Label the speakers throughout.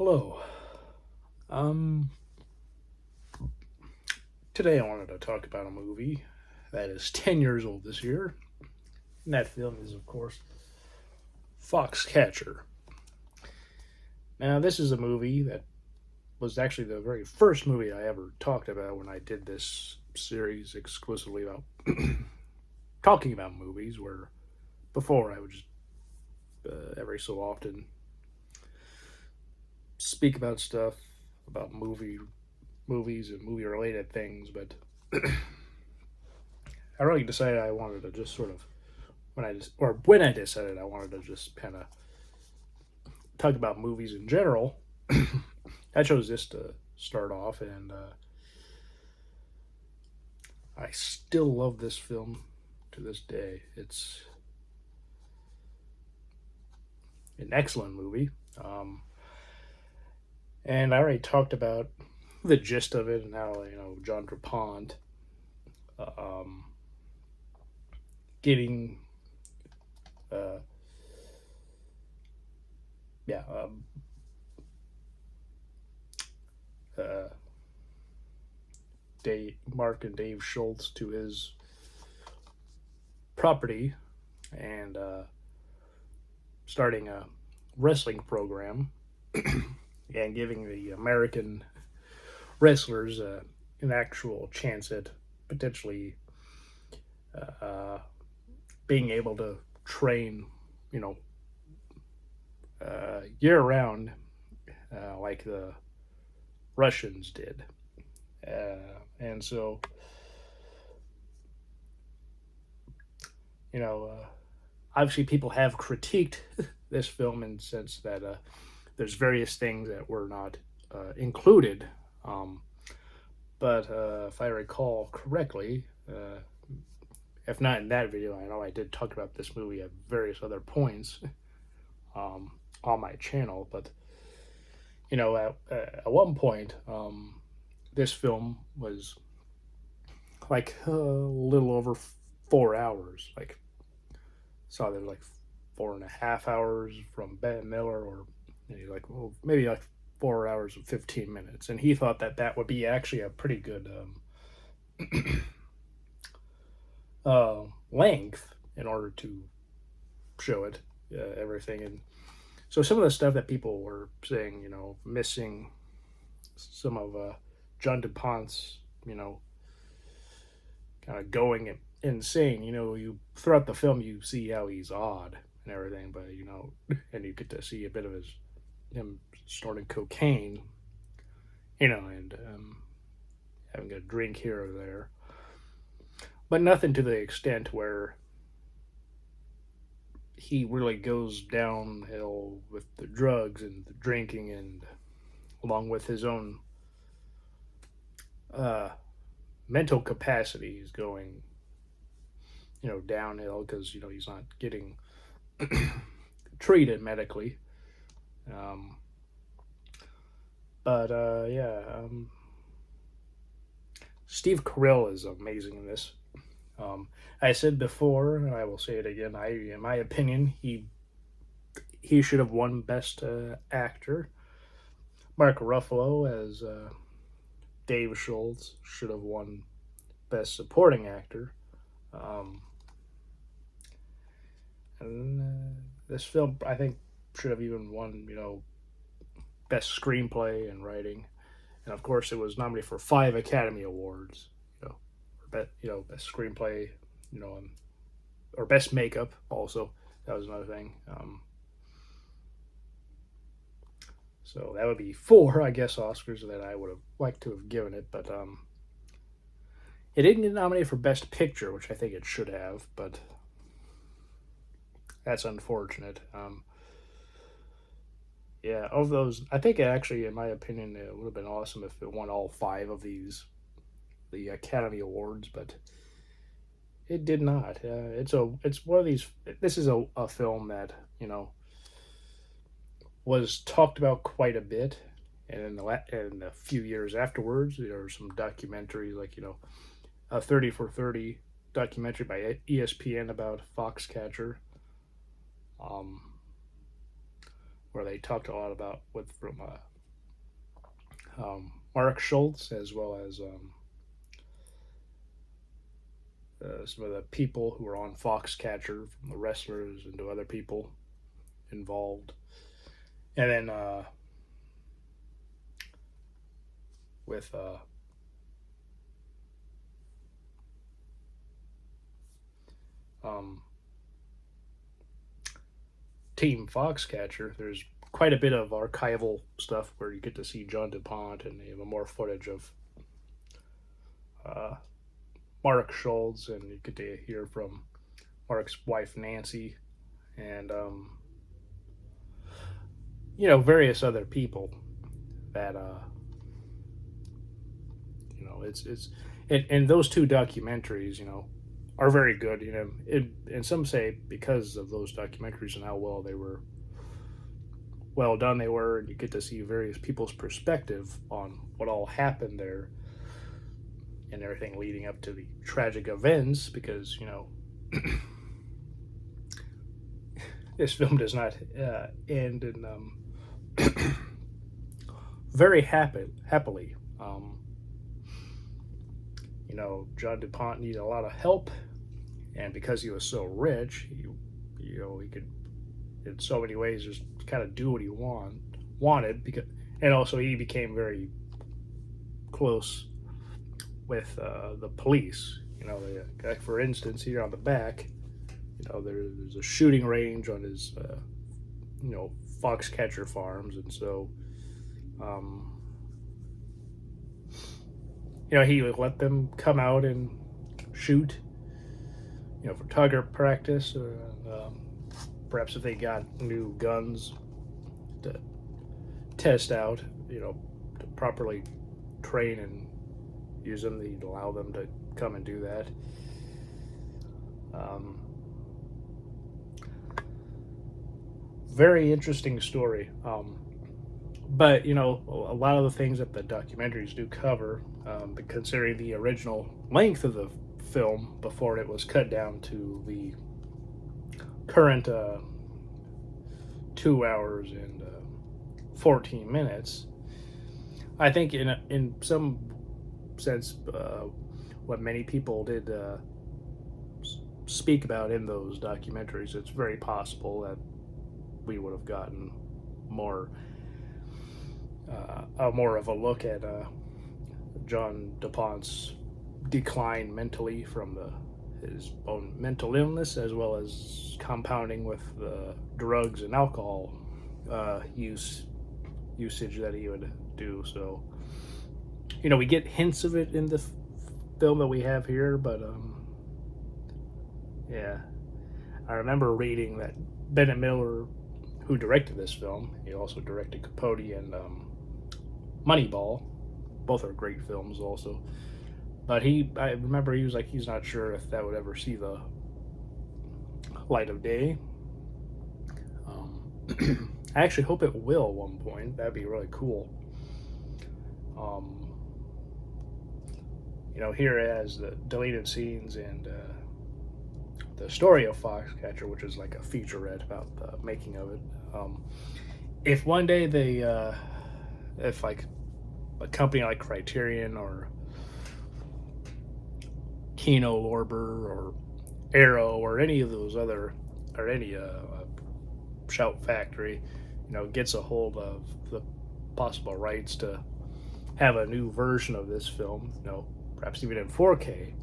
Speaker 1: Hello. Um, Today I wanted to talk about a movie that is 10 years old this year. And that film is, of course, Foxcatcher. Now, this is a movie that was actually the very first movie I ever talked about when I did this series exclusively about talking about movies, where before I would just every so often speak about stuff about movies and movie related things, but I really decided I wanted to just sort of when I decided I wanted to just kind of talk about movies in general, I chose this to start off, and I still love this film to this day. It's an excellent movie, and I already talked about the gist of it and how John Dupont um, getting uh, yeah uh, Mark and Dave Schultz to his property and starting a wrestling program and giving the American wrestlers an actual chance at potentially uh, being able to train, you know, year round like the Russians did. And so, you know, obviously people have critiqued this film in the sense that there's various things that were not included. Um, but if I recall correctly, if not in that video, I know I did talk about this movie at various other points um, on my channel. But at one point, this film was like a little over 4 hours. Like saw there's like 4.5 hours from Bennett Miller, or maybe like 4 hours and 15 minutes, and he thought that that would be actually a pretty good length in order to show it everything. And so some of the stuff that people were saying, missing some of John DuPont's, kind of going insane. You throughout the film you see how he's odd and everything, but and you get to see a bit of him snorting cocaine, and having a drink here or there, but nothing to the extent where he really goes downhill with the drugs and the drinking, and along with his own uh, mental capacity is going, downhill because he's not getting treated medically. Um, but yeah, Steve Carell is amazing in this. I said before, and I will say it again. In my opinion, he should have won Best Actor. Mark Ruffalo as Dave Schultz should have won Best Supporting Actor. Um, and this film, I think, should have even won, Best Screenplay and Writing. And of course, it was nominated for 5 Academy Awards. Best Screenplay, or Best Makeup. Also, that was another thing. So that would be 4, I guess, Oscars that I would have liked to have given it, but it didn't get nominated for Best Picture, which I think it should have, but that's unfortunate. Yeah, of those, I think actually, in my opinion, it would have been awesome if it won all 5 of the Academy Awards, but it did not. It's one of these. This is a film that was talked about quite a bit, and in a few years afterwards, there were some documentaries like a 30 for 30 documentary by ESPN about Foxcatcher, um, where they talked a lot about from Mark Schultz, as well as some of the people who were on Foxcatcher, from the wrestlers and to other people involved. And then with um, Team Foxcatcher, there's quite a bit of archival stuff where you get to see John DuPont and even more footage of uh, Mark Schultz, and you get to hear from Mark's wife Nancy, and various other people that it's and those two documentaries are very good. And some say because of those documentaries and how well done they were, and you get to see various people's perspective on what all happened there and everything leading up to the tragic events, because this film does not end in very happily. John DuPont needed a lot of help, and because he was so rich, he could, in so many ways, just kind of do what he wanted. And also he became very close with the police. Like for instance, here on the back, there's a shooting range on his Foxcatcher farms, and so he would let them come out and shoot, for target practice, or perhaps if they got new guns to test out, to properly train and use them, they'd allow them to come and do that. Very interesting story. But a lot of the things that the documentaries do cover, considering the original length of the film before it was cut down to the current 2 hours and 14 minutes, I think in some sense, what many people did speak about in those documentaries, it's very possible that we would have gotten more of a look at John DuPont's decline mentally from his own mental illness, as well as compounding with the drugs and alcohol usage that he would do. So, we get hints of it in the film that we have here, but yeah, I remember reading that Bennett Miller, who directed this film, he also directed Capote and Moneyball. Both are great films also. But I remember he was like, he's not sure if that would ever see the light of day. I actually hope it will at one point. That'd be really cool. Here it has the deleted scenes and the story of Foxcatcher, which is like a featurette about the making of it. If one day if like a company like Criterion or Kino Lorber or Arrow or any of those other, or any Shout Factory, gets a hold of the possible rights to have a new version of this film, perhaps even in 4K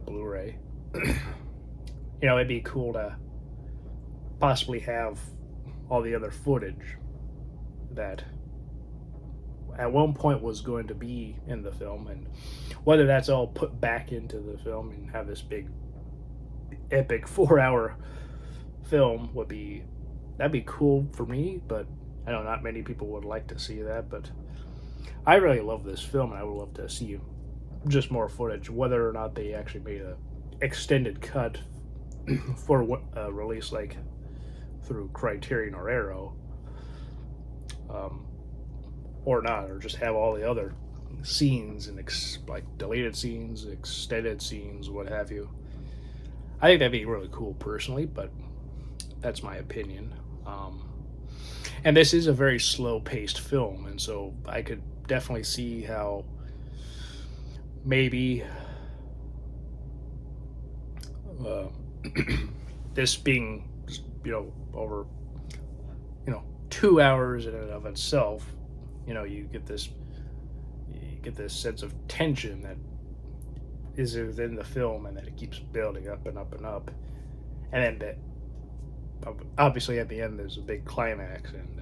Speaker 1: Blu-ray, it'd be cool to possibly have all the other footage that at one point was going to be in the film, and whether that's all put back into the film and have this big epic 4-hour film that'd be cool for me. But I know not many people would like to see that, but I really love this film, and I would love to see just more footage, whether or not they actually made a extended cut for a release like through Criterion or Arrow, or not, or just have all the other scenes and like deleted scenes, extended scenes, what have you. I think that'd be really cool personally, but that's my opinion. And this is a very slow-paced film, and so I could definitely see how maybe uh, this being, over 2 hours in and of itself, you get this sense of tension that is within the film, and that it keeps building up and up and up, and then obviously at the end there's a big climax, and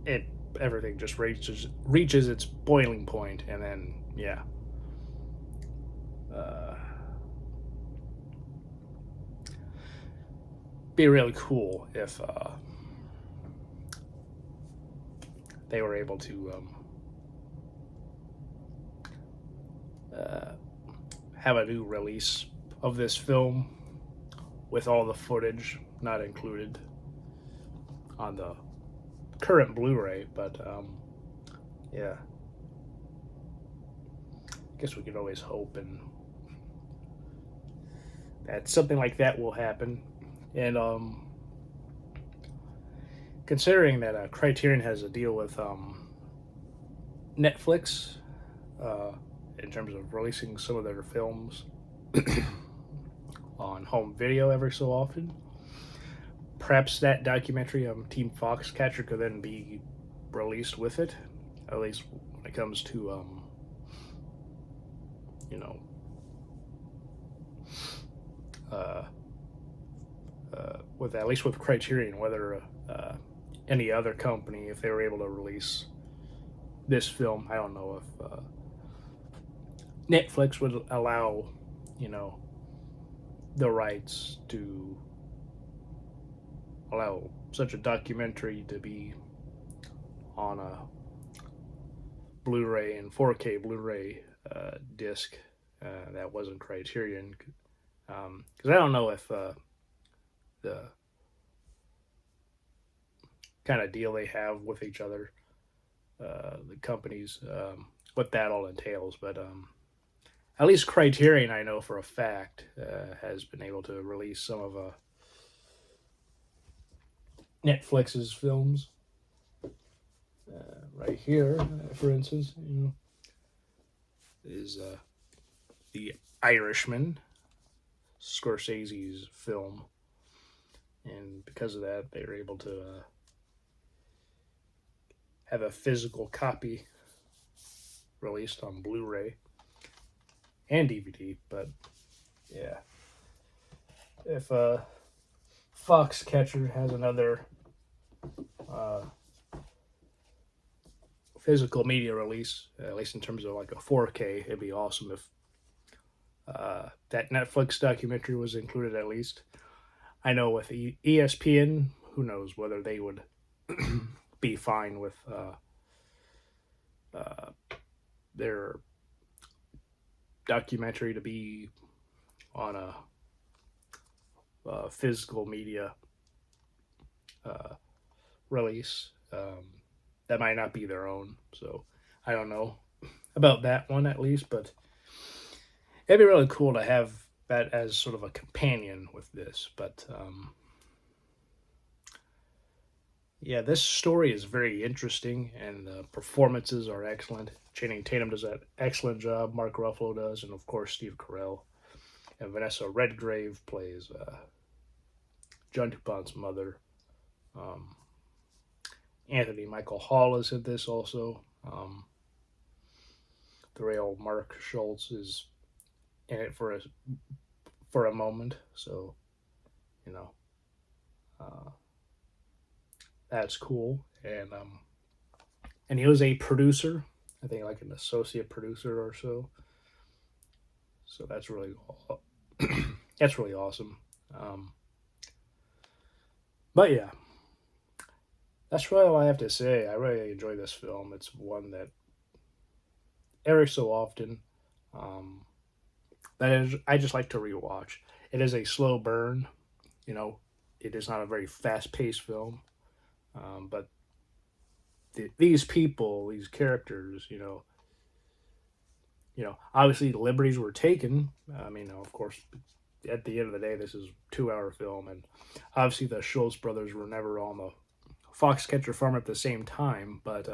Speaker 1: it everything just reaches its boiling point, and then yeah, uh, be really cool if they were able to uh, have a new release of this film with all the footage not included on the current Blu-ray, but yeah, I guess we could always hope and that something like that will happen. And considering that Criterion has a deal with Netflix uh, in terms of releasing some of their films on home video every so often, perhaps that documentary Team Foxcatcher could then be released with it, at least when it comes to you know uh, with at least with Criterion, whether any other company, if they were able to release this film, I don't know if Netflix would allow, you know, the rights to allow such a documentary to be on a Blu-ray and 4K Blu-ray disc that wasn't Criterion, because I don't know if the kind of deal they have with each other, the companies, what that all entails. But at least Criterion, I know for a fact, has been able to release some of Netflix's films. Right here, for instance, is The Irishman, Scorsese's film, and because of that, they were able to have a physical copy released on Blu-ray and DVD. But yeah, if Foxcatcher has another uh, physical media release, at least in terms of like a 4K, it'd be awesome if that Netflix documentary was included at least. I know with ESPN, who knows whether they would be fine with their documentary to be on a physical media uh, release. That might not be their own, so I don't know about that one at least, but it'd be really cool to have that as sort of a companion with this. But yeah, this story is very interesting, and the performances are excellent. Channing Tatum does an excellent job. Mark Ruffalo does, and of course Steve Carell. And Vanessa Redgrave plays John DuPont's mother. Um, Anthony Michael Hall is in this also. The real Mark Schultz is in it for a moment, so you know uh, that's cool. And he was a producer, I think, like an associate producer or so. So that's really that's really awesome. Um, but yeah, that's really all I have to say. I really enjoy this film. It's one that every so often um, I just like to rewatch. It is a slow burn, you know. It is not a very fast paced film, but these people, these characters, obviously the liberties were taken. I mean, of course, at the end of the day, this is a 2 hour film, and obviously the Schultz brothers were never on the Foxcatcher Farm at the same time, but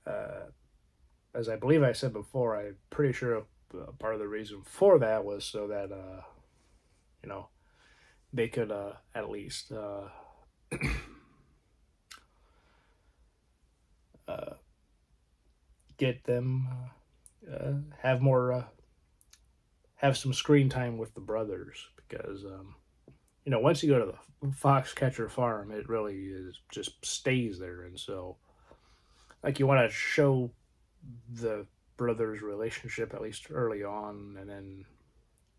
Speaker 1: uh, as I believe I said before, I'm pretty sure part of the reason for that was so that you know they could at least uh, get them have more have some screen time with the brothers because once you go to the Foxcatcher Farm, it really is just stays there, and so like you want to show the brothers' relationship at least early on, and then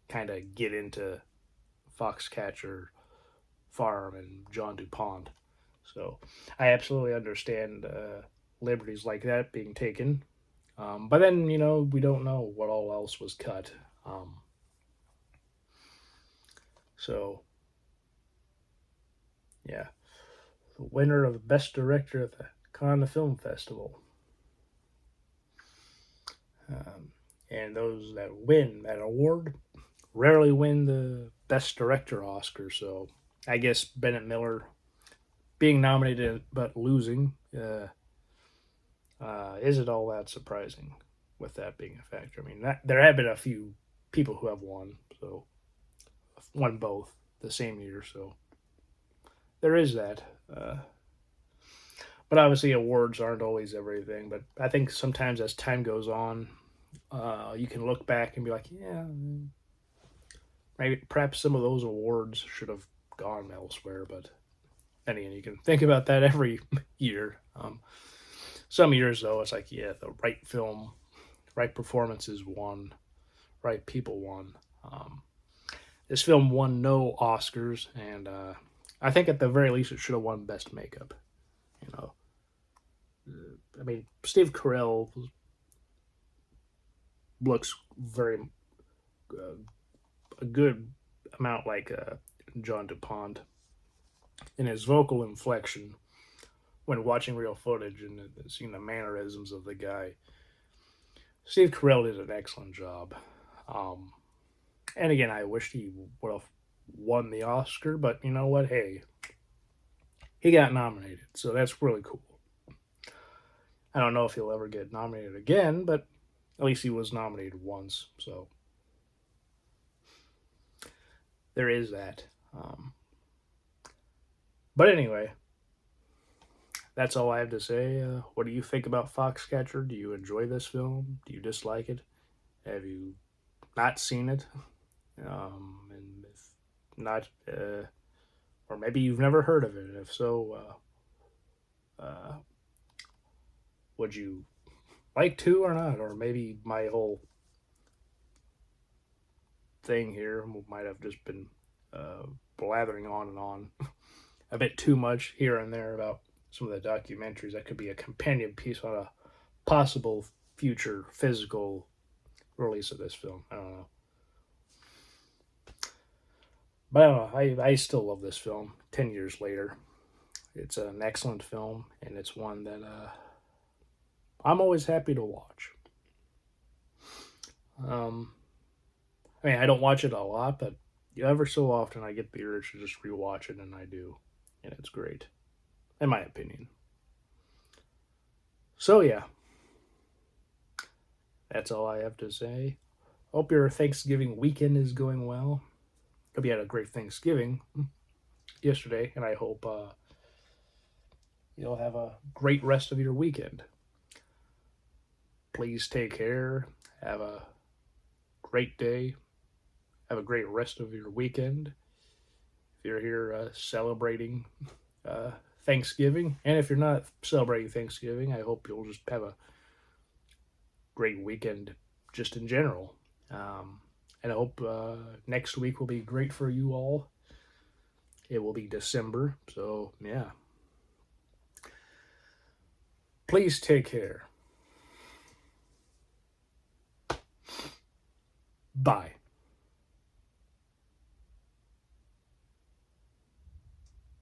Speaker 1: kind of get into Foxcatcher Farm and John DuPont. So I absolutely understand liberties like that being taken. But then, we don't know what all else was cut. Um, so, yeah. The winner of Best Director at the Cannes Film Festival. And those that win that award rarely win the Best Director Oscar. So I guess Bennett Miller being nominated but losing isn't all that surprising with that being a factor. I mean, there have been a few people who have won both the same year, so there is that. But obviously, awards aren't always everything. But I think sometimes as time goes on, you can look back and be like, yeah, maybe perhaps some of those awards should have gone elsewhere. But then again, you can think about that every year. Some years though, it's like, yeah, the right film, right performances won, right people won. This film won no Oscars, and I think at the very least it should have won Best Makeup. You know, I mean, Steve Carell looks very a good amount like John DuPont in his vocal inflection when watching real footage and seeing the mannerisms of the guy. Steve Carell did an excellent job. Um, and again, I wish he would have won the Oscar, but you know what? Hey, he got nominated, so that's really cool. I don't know if he'll ever get nominated again, but at least he was nominated once, so there is that. But anyway, that's all I have to say. What do you think about Foxcatcher? Do you enjoy this film? Do you dislike it? Have you not seen it? And if not, or maybe you've never heard of it. If so, would you like to or not? Or maybe my whole thing here might have just been blathering on and on a bit too much here and there about some of the documentaries. That could be a companion piece on a possible future physical release of this film. I don't know. But I don't know. I still love this film 10 years later. It's an excellent film, and it's one that I'm always happy to watch. I mean, I don't watch it a lot, but ever so often I get the urge to just rewatch it, and I do. And it's great, in my opinion. So, yeah, that's all I have to say. Hope your Thanksgiving weekend is going well. Hope you had a great Thanksgiving yesterday, and I hope you'll have a great rest of your weekend. Please take care. Have a great day. Have a great rest of your weekend. If you're here celebrating Thanksgiving, and if you're not celebrating Thanksgiving, I hope you'll just have a great weekend just in general. And I hope next week will be great for you all. It will be December, so yeah. Please take care. Bye.